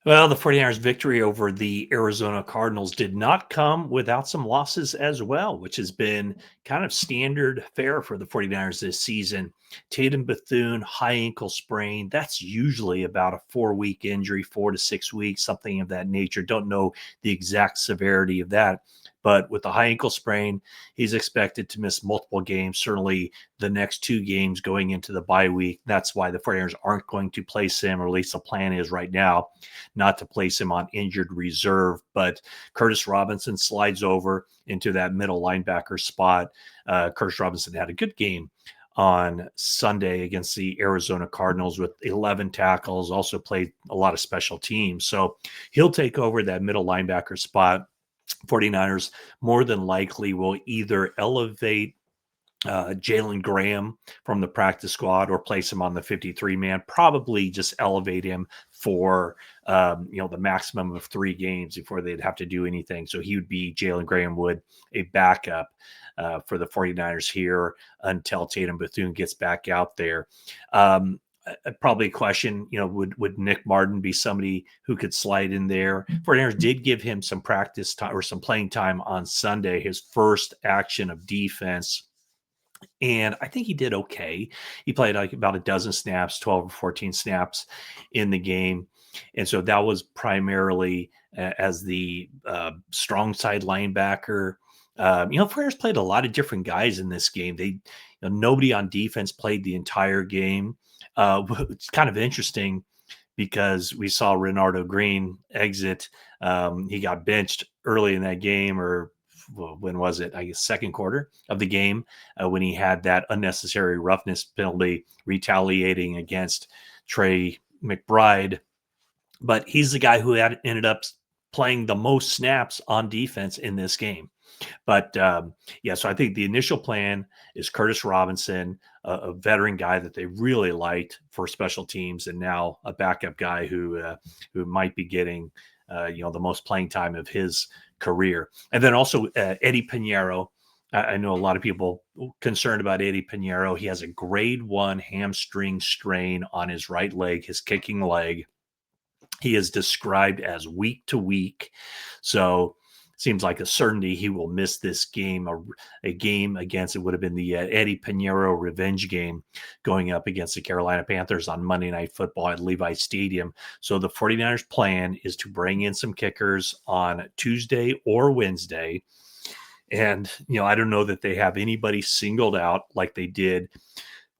Well, the 49ers victory over the Arizona Cardinals did not come without some losses as well, which has been kind of standard fare for the 49ers this season. Tatum Bethune, high ankle sprain. That's usually about a 4-week injury, 4 to 6 weeks, something of that nature. Don't know the exact severity of that. But with the high ankle sprain, he's expected to miss multiple games, certainly the next two games going into the bye week. That's why the 49ers aren't going to place him, or at least the plan is right now not to place him on injured reserve. But Curtis Robinson slides over into that middle linebacker spot. Curtis Robinson had a good game on Sunday against the Arizona Cardinals with 11 tackles, also played a lot of special teams. So he'll take over that middle linebacker spot. 49ers more than likely will either elevate Jalen Graham from the practice squad or place him on the 53 man, probably just elevate him for, the maximum of 3 games before they'd have to do anything. So he would be, Jalen Graham would, a backup for the 49ers here until Tatum Bethune gets back out there. Probably a question, would Nick Martin be somebody who could slide in there? 49ers did give him some practice time or some playing time on Sunday, his first action of defense, and I think he did okay. He played like about a dozen snaps, 12 or 14 snaps in the game. And so that was primarily as the strong side linebacker. Friars played a lot of different guys in this game. Nobody on defense played the entire game. It's kind of interesting because we saw Renardo Green exit. He got benched early in that game, or when was it? I guess second quarter of the game, when he had that unnecessary roughness penalty retaliating against Trey McBride. But he's the guy who ended up playing the most snaps on defense in this game. But yeah, so I think the initial plan is Curtis Robinson, a veteran guy that they really liked for special teams, and now a backup guy who might be getting the most playing time of his career. And then also Eddie Pinheiro. I know a lot of people concerned about Eddie Pinheiro. He has a grade 1 hamstring strain on his right leg, his kicking leg. He is described as week to week. So seems like a certainty he will miss this game, a game against, it would have been the Eddie Pinheiro revenge game going up against the Carolina Panthers on Monday Night Football at Levi Stadium. So the 49ers plan is to bring in some kickers on Tuesday or Wednesday. And, I don't know that they have anybody singled out like they did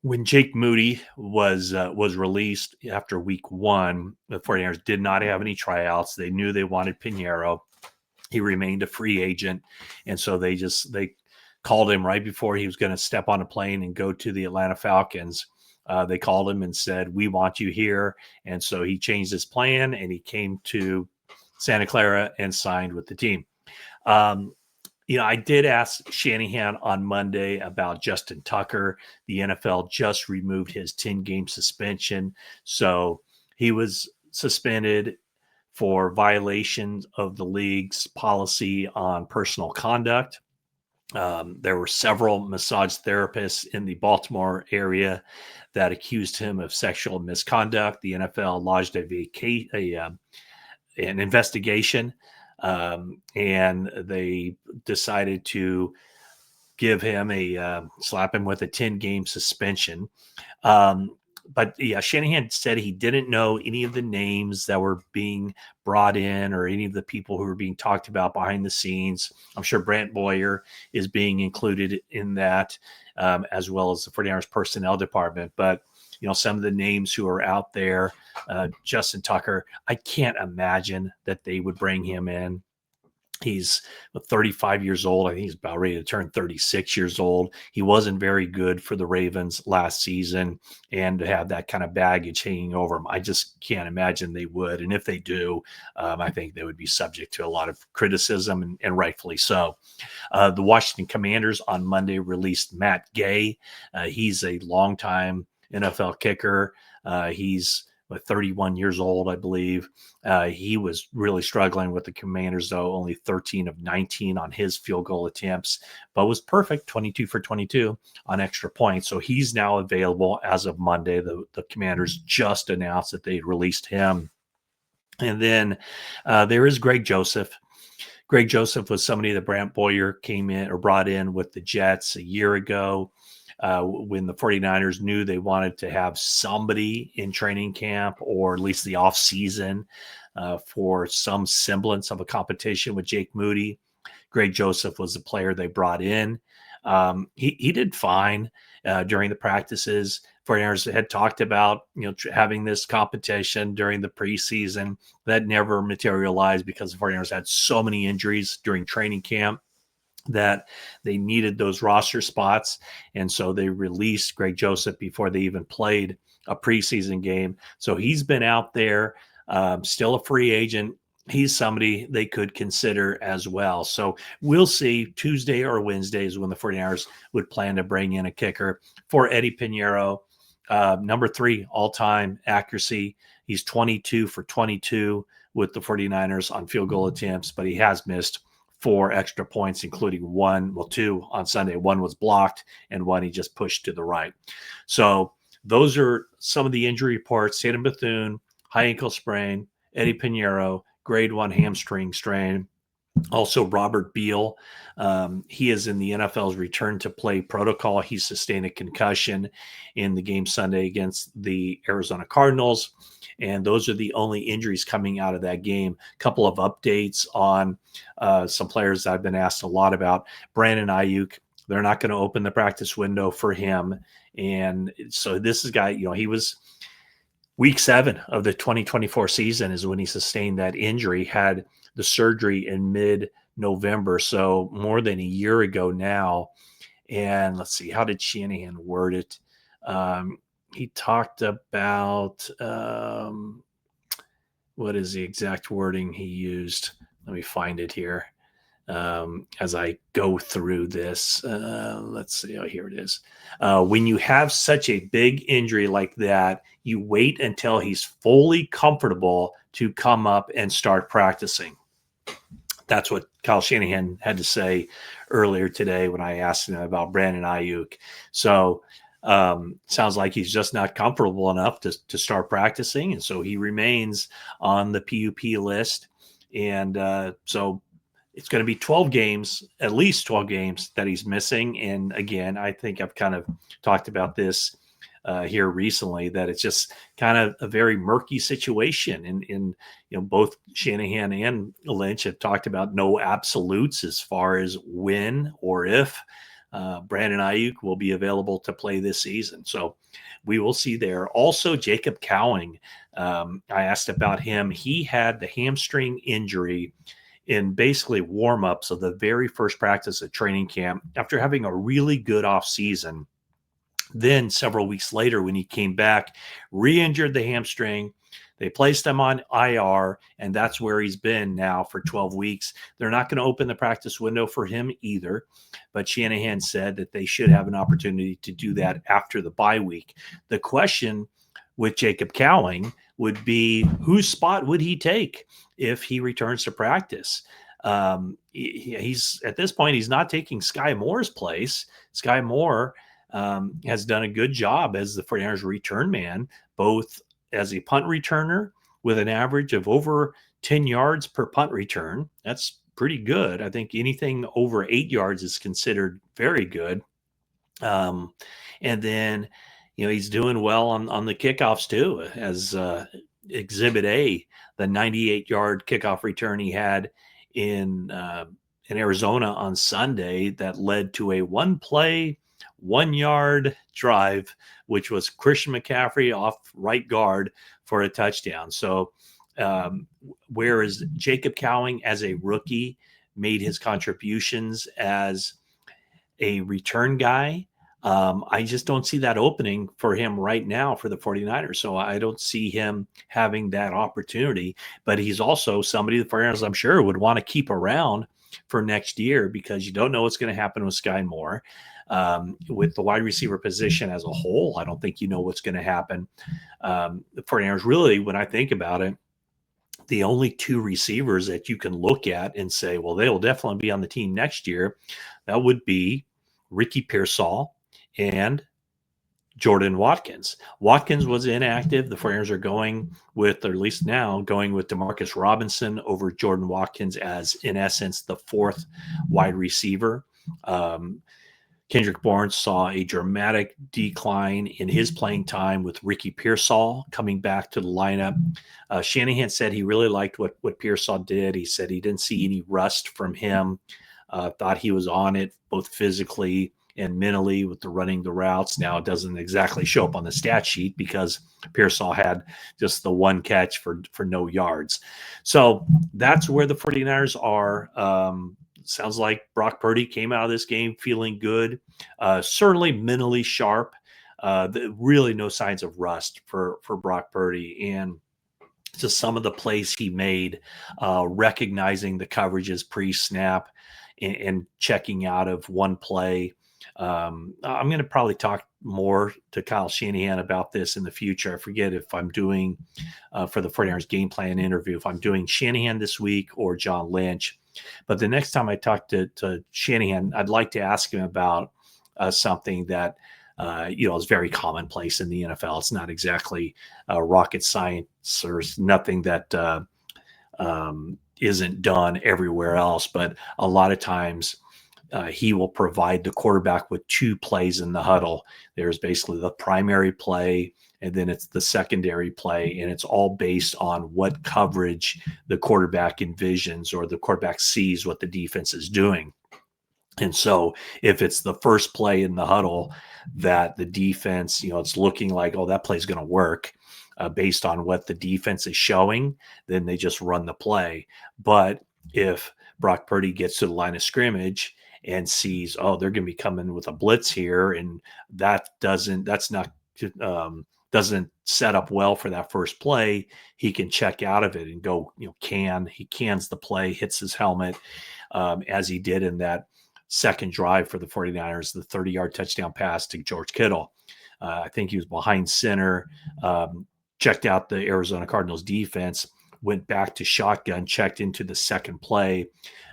when Jake Moody was released after week 1. The 49ers did not have any tryouts. They knew they wanted Pinheiro. He remained a free agent, and so they called him right before he was going to step on a plane and go to the Atlanta Falcons. They called him and said, "We want you here," and so he changed his plan and he came to Santa Clara and signed with the team. Um, I did ask Shanahan on Monday about Justin Tucker. The NFL just removed his 10-game suspension, so he was suspended for violations of the league's policy on personal conduct. There were several massage therapists in the Baltimore area that accused him of sexual misconduct. The NFL lodged an investigation, and they decided to give him slap him with a 10-game suspension. But yeah, Shanahan said he didn't know any of the names that were being brought in or any of the people who were being talked about behind the scenes. I'm sure Brant Boyer is being included in that, as well as the 49ers personnel department. But, some of the names who are out there, Justin Tucker, I can't imagine that they would bring him in. He's 35 years old. I think he's about ready to turn 36 years old. He wasn't very good for the Ravens last season, and to have that kind of baggage hanging over him, I just can't imagine they would. And if they do, I think they would be subject to a lot of criticism, and rightfully so. The Washington Commanders on Monday released Matt Gay. He's a longtime NFL kicker. He's 31 years old, I believe. He was really struggling with the Commanders, though, only 13 of 19 on his field goal attempts, but was perfect, 22 for 22 on extra points. So he's now available as of Monday. The Commanders just announced that they released him. And then there is Greg Joseph. Greg Joseph was somebody that Brant Boyer came in or brought in with the Jets a year ago when the 49ers knew they wanted to have somebody in training camp or at least the off season for some semblance of a competition with Jake Moody. Greg Joseph was the player they brought in. He did fine during the practices. 49ers had talked about having this competition during the preseason. That never materialized because the 49ers had so many injuries during training camp that they needed those roster spots. And so they released Greg Joseph before they even played a preseason game. So he's been out there, still a free agent. He's somebody they could consider as well. So we'll see. Tuesday or Wednesdays when the 49ers would plan to bring in a kicker for Eddie Pinheiro. Number 3 all-time accuracy. He's 22 for 22 with the 49ers on field goal attempts, but he has missed 4 extra points, including 2 on Sunday. 1 was blocked and 1 he just pushed to the right. So those are some of the injury reports. Tatum Bethune, high ankle sprain. Eddie Pinheiro, grade 1 hamstring strain. Also, Robert Beal. He is in the NFL's return to play protocol. He sustained a concussion in the game Sunday against the Arizona Cardinals. And those are the only injuries coming out of that game. A couple of updates on some players that I've been asked a lot about. Brandon Ayuk, they're not going to open the practice window for him. And so this is a guy, he was week 7 of the 2024 season is when he sustained that injury, had the surgery in mid-November, so more than a year ago now. And let's see, how did Shanahan word it? He talked about what is the exact wording he used? Let me find it here as I go through this. Let's see. Oh, here it is. When you have such a big injury like that, you wait until he's fully comfortable to come up and start practicing. That's what Kyle Shanahan had to say earlier today when I asked him about Brandon Ayuk. So sounds like he's just not comfortable enough to start practicing. And so he remains on the PUP list. And so it's going to be 12 games, at least 12 games that he's missing. And again, I think I've kind of talked about this here recently, that it's just kind of a very murky situation. And both Shanahan and Lynch have talked about no absolutes as far as when or if Brandon Ayuk will be available to play this season. So we will see there. Also, Jacob Cowing, I asked about him. He had the hamstring injury in basically warm-ups of the very first practice at training camp after having a really good offseason. Then several weeks later, when he came back, re-injured the hamstring. They placed him on IR, and that's where he's been now for 12 weeks. They're not going to open the practice window for him either, but Shanahan said that they should have an opportunity to do that after the bye week. The question with Jacob Cowing would be, whose spot would he take if he returns to practice? He's at this point, he's not taking Sky Moore's place. Sky Moore has done a good job as the 49ers return man, both as a punt returner with an average of over 10 yards per punt return. That's pretty good. I think anything over 8 yards is considered very good. And then, he's doing well on the kickoffs too, as Exhibit A, the 98-yard kickoff return he had in Arizona on Sunday that led to a one-play, 1-yard drive, which was Christian McCaffrey off right guard for a touchdown. So whereas Jacob Cowing as a rookie made his contributions as a return guy, I just don't see that opening for him right now for the 49ers. So I don't see him having that opportunity, but he's also somebody the 49ers, I'm sure, would want to keep around for next year because you don't know what's going to happen with Sky Moore. With the wide receiver position as a whole, I don't think you know what's going to happen. The 49ers really, when I think about it, the only 2 receivers that you can look at and say, well, they will definitely be on the team next year, that would be Ricky Pearsall and Jordan Watkins. Watkins was inactive. The 49ers are going with, or at least now, going with Demarcus Robinson over Jordan Watkins as, in essence, the fourth wide receiver. Kendrick Bourne saw a dramatic decline in his playing time with Ricky Pearsall coming back to the lineup. Shanahan said he really liked what Pearsall did. He said he didn't see any rust from him. Thought he was on it both physically and mentally with the running the routes. Now it doesn't exactly show up on the stat sheet because Pearsall had just the one catch for no yards. So that's where the 49ers are. Sounds like Brock Purdy came out of this game feeling good, certainly mentally sharp. Really no signs of rust for Brock Purdy. And just some of the plays he made, recognizing the coverages pre-snap and checking out of one play. I'm going to probably talk more to Kyle Shanahan about this in the future. I forget if I'm doing for the 49ers game plan interview, if I'm doing Shanahan this week or John Lynch. But the next time I talk to Shanahan, I'd like to ask him about something that is very commonplace in the NFL. It's not exactly rocket science. There's nothing that isn't done everywhere else, but a lot of times he will provide the quarterback with two plays in the huddle. There's basically the primary play, and then it's the secondary play, and it's all based on what coverage the quarterback envisions or the quarterback sees what the defense is doing. And so if it's the first play in the huddle that the defense, it's looking like, oh, that play is going to work based on what the defense is showing, then they just run the play. But if Brock Purdy gets to the line of scrimmage and sees, oh, they're going to be coming with a blitz here, and doesn't set up well for that first play, he can check out of it and go, he cans the play, hits his helmet, as he did in that second drive for the 49ers, the 30-yard touchdown pass to George Kittle. I think he was behind center, checked out the Arizona Cardinals defense, went back to shotgun, checked into the second play,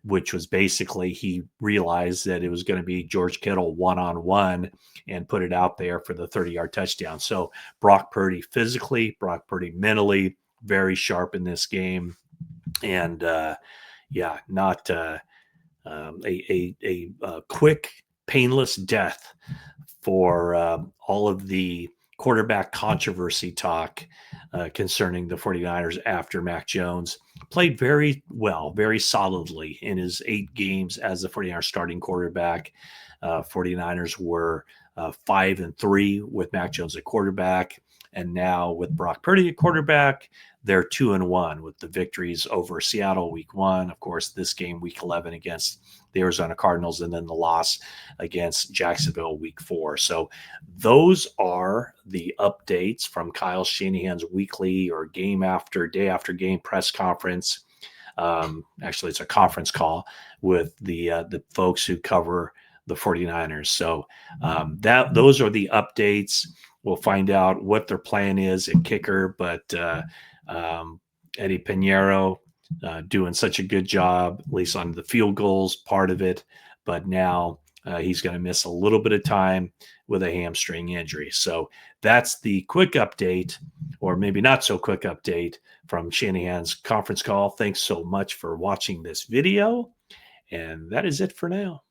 which was basically he realized that it was going to be George Kittle one-on-one and put it out there for the 30-yard touchdown. So Brock Purdy physically, Brock Purdy mentally, very sharp in this game. And not a quick, painless death for all of the quarterback controversy talk concerning the 49ers after Mac Jones played very well, very solidly in his 8 games as the 49ers starting quarterback. 49ers were 5-3 with Mac Jones at quarterback. And now with Brock Purdy at quarterback, they're 2-1 with the victories over Seattle week 1. Of course, this game week 11 against the Arizona Cardinals, and then the loss against Jacksonville week 4. So those are the updates from Kyle Shanahan's weekly or day after game press conference. Actually, it's a conference call with the folks who cover the 49ers. So those are the updates. We'll find out what their plan is at kicker, but Eddie Pinheiro doing such a good job, at least on the field goals part of it. But now he's going to miss a little bit of time with a hamstring injury. So that's the quick update, or maybe not so quick update, from Shanahan's conference call. Thanks so much for watching this video. And that is it for now.